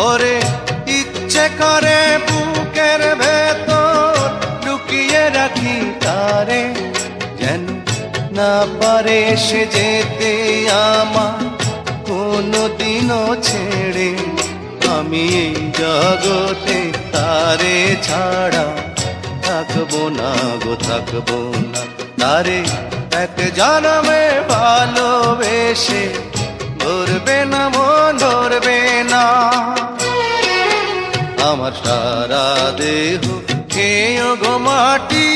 ওরে ইচ্ছে করে বুকের ভেতর লুকিয়ে রাখি তারে, যেন না পারে সে যেতে আমার কোনদিনও ছেড়ে। আমি এই জগতে তারে ছাড়া থাকবো না গো, থাকবো না। তারে এক জন্মে ভালোবেসে ধরবে না মন, ধরবে না। আমার সারা দেহ খেয়ে গো মাটি,